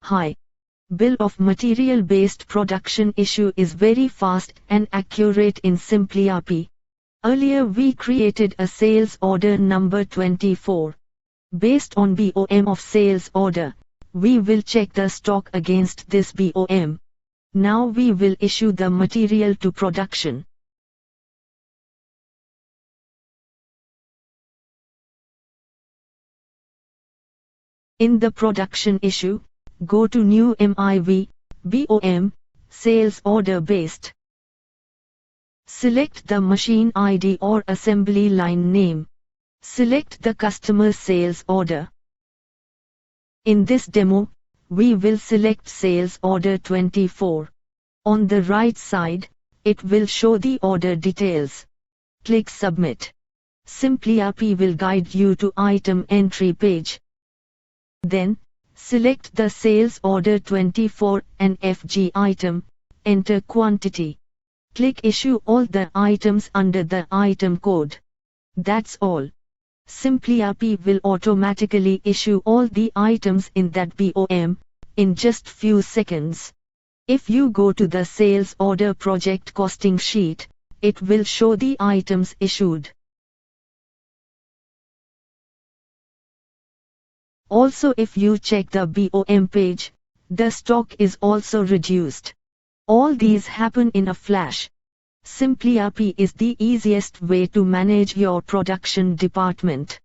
Hi. Bill of material based production issue is very fast and accurate in simpliRP. Earlier we created a sales order number 24. Based on BOM of sales order, we will check the stock against this BOM. Now we will issue the material to production. In the production issue, go to New MIV, BOM, Sales Order Based. Select the machine ID or assembly line name. Select the customer's sales order. In this demo, we will select Sales Order 24. On the right side, it will show the order details. Click Submit. simpliRP will guide you to item entry page. Then, select the Sales Order 24 and FG item, enter quantity. Click Issue all the items under the item code. That's all. simpliRP will automatically issue all the items in that BOM, in just few seconds. If you go to the Sales Order Project Costing sheet, it will show the items issued. Also, if you check the BOM page, the stock is also reduced. All these happen in a flash. simpliRP is the easiest way to manage your production department.